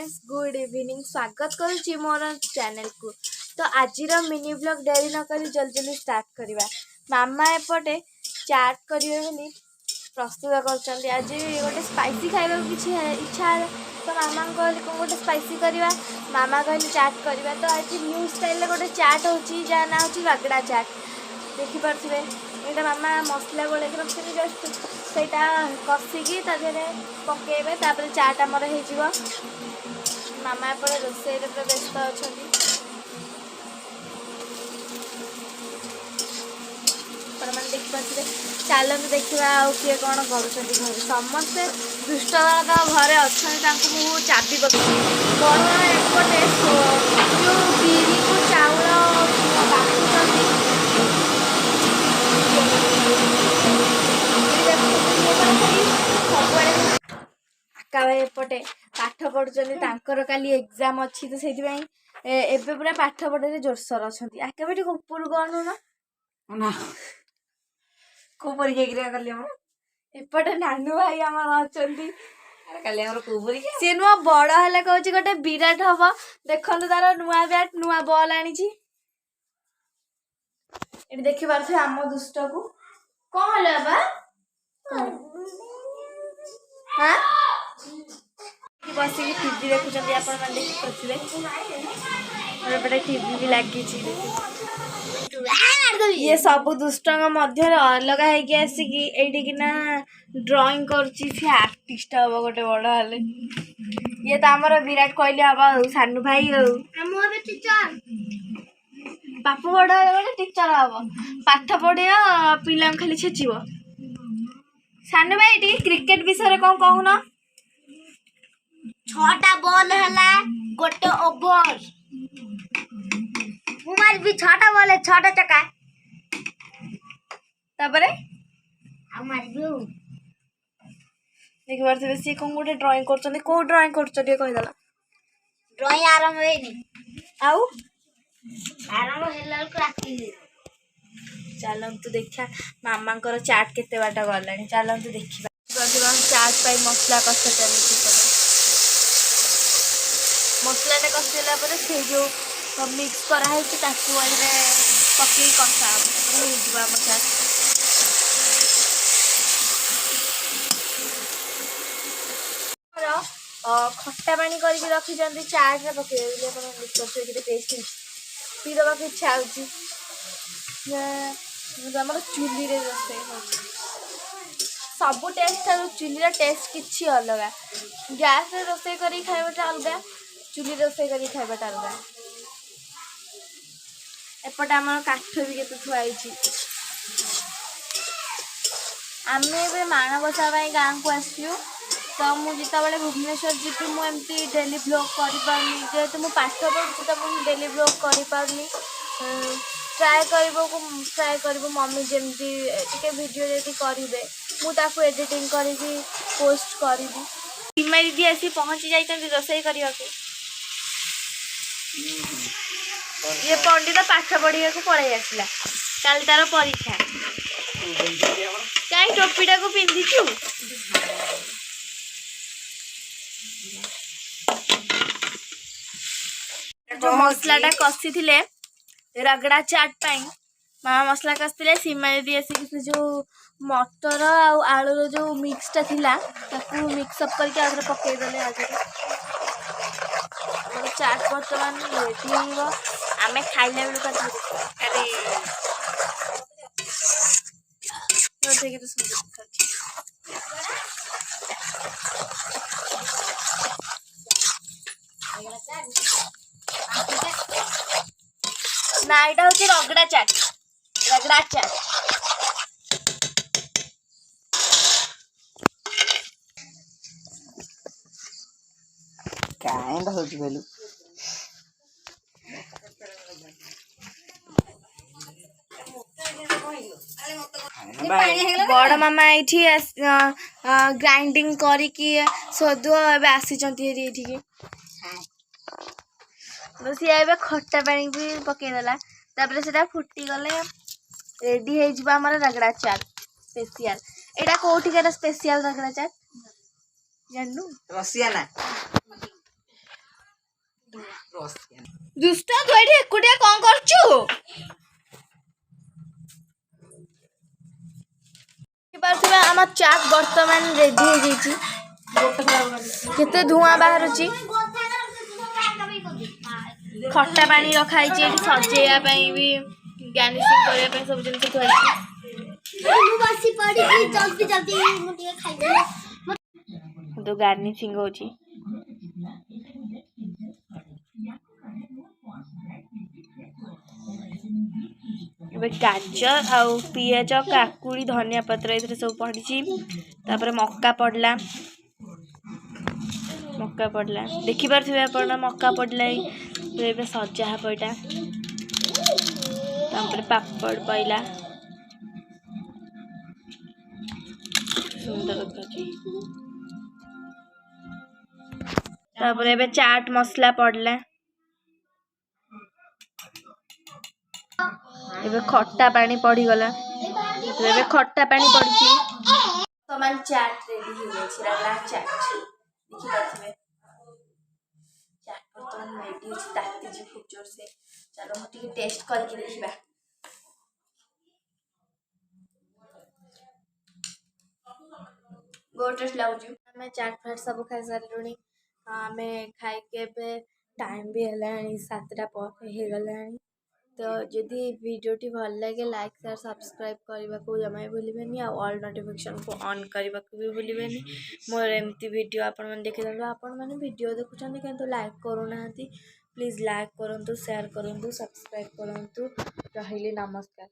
Friends good evening स्वागत करुच्ची मोर channel को। तो आज मिनी ब्लॉग डेरी न करी जल्दी जल्दी स्टार्ट करवा। मामा एपटे चाट करेंगे प्रस्तुत कर। आज गोटे स्पाइसी खाइबा किसी इच्छा है तो मामा कहले कौन गोटे स्पाइसी करवा। मामा कहले चाट करवा। तो आज न्यू स्टाइल गोटे चाट होची जहाँ ना हो रगड़ा चाट देखिपे। यहाँ मामा मसला गोल रखते जस्ट से कषिकी पकेबे तापर चाट आमर हो। मामा एपटे रोषे पूरा व्यस्त अच्छा। मैंने देखिपे चलते देखा किए कौन कर समस्ते दुष्ट घरे अच्छा चाबी पकड़ बड़ा एपटे जो बिरी को चाउल आका भाई एपटे पाठ पढ़ुं काली एग्जाम अच्छी तो से पूरा पाठ पढ़े जोरसोर अच्छा। आका भाई ऊपर गणु ना को परीक्षा कली एपटे नानू भाई आम अच्छा सी नुआ बड़ है कह गोटे विराट हम देखो तार नुआ बैट नुआ बॉल आनी देखिपे आम दुष्ट को कौन है बा हाँ बस टीवी देखुं आपटे टीवी भी लगी ये सब दुष्ट मध्य अलग होकिना ड्राइंग कर आर्टिस्ट हम गोटे बड़ हेले। ये तो आमर विराट कोहली हम सानू भाई बापू बड़ गोटे टीचर हम पाठ पढ़िया पिला खाली छेचब। सानू भाई टी क्रिकेट विषय कौन कहून 6टा बॉल है गोटे ओवर मोबाइल भी 6टा बॉल है 6टा चक्का तापरे देखि पारे सी कौन गोटे ड्राइंग कर कौ ड्राइंग करदेला ड्राइंग आरंभ है आउ आरंभ है राति चलतु देखा मामा चाट केते बाट गला चलतु देखा चाट पाई मसला कषा चलती मसला कषेला से जो मिक्स कराई पकई कषा आम चाट खट्टा पानी करके रखी चाट रे पकड़े टेस्ट पीदे को इच्छा होमर चुली रोसे सब टेस्ट चुली टेस्ट किसी अलग गैस रोसे कर खाइबाटा अलग चुली रोसे कर खाइबाटा अलग। एपटे आम काठ भी केते थुआई आमे माणबसा गाँव को आसू तो मुझे जिते भुवनेश्वर जी मुझे डेली ब्लॉग करें जेहेतु मुझे पाठ पढ़ुची तो मुझे डेली ब्लॉग करें ट्राए कर मम्मी जमती वीडियो जब करेंगे मुझे एडिटिंग करी पोस्ट करी। सीमा दीदी आसी पहुँची जाइए रोषे करने ये पंडित पाठ पढ़ा पलि आसला काल तार परीक्षा कहीं टोपीटा को पिंधिचु जो मसलाटा कषि रगड़ा चाट पाई मामा मसला कषि सीमा दीदी आसिक जो मटर आलूर जो मिक्सटा थिला ताकू मिक्सअप करके पकईदे आगे चाट बर्तमान रेडी आम खाइला बेलू ना यहाँ हूँ रगड़ा चाट बड़ मामा ये ग्राइंडिंग करके सोदु आसी तो सी ए खट्टा पानी भी पकईदेला तापर से फुटी गले रेडी हो रगड़ा चाट स्पेशल। यहाँ कौटिकार स्पेशल रगड़ा चाट जानू रसिया ना दुष्ट तू एठी एकुटिया कौन करछु पार्थिबा आम चाट वर्तमान रेडी हो जाइछि केते धुआं बाहरुछि खट्टा पानी रखाई एठी सजेया पई भी गार्निशिंग କରିବା ପାଇଁ सब जिन थुआ ମୁଁ ବସି ପଡିକି ଜଲ୍ଦି ଜଲ୍ଦି ମୁଁ ଟିକେ ଖାଇଦେଲି तो गार्निशिंग होछि एबे गाजर आउ पियाज काकुड़ी धनिया पत्र इधर सब पड़ी तापर मक्का पड़ला देखि पारथिबे आपण मक्का पड़ला एबे सजा पइटा तापर पापड़ पइला सुंदर दिखाची तापर एबे चाट मसला पड़ला एबे खट्टा पानी पड़ी गला एबे खट्टा पानी पड़ची समान चाट रेडी हो गई रगड़ा चाट देखि पाथिबे चाट बर्तमान रेडी होची ताती जी खूब जोर से चलो हम टिके टेस्ट करके देखिबा बहुत टेस्ट लागुची हमें चाट फाट सब खाई सारलुनी हमें खाई के बे टाइम भी हलानी 7टा पर हे गलानी तो जदि वीडियोटी भल लगे लाइक शेयर सब्सक्राइब करने को जमा भूलें आ ऑल नोटिफिकेशन को ऑन करने को भी भूलें मोर एमती वीडियो आपण मैंने देखी आपण मैंने वीडियो देखुं कि लाइक करूना प्लीज लाइक करूँ शेयर करूँ सब्सक्राइब करूँ रही नमस्कार।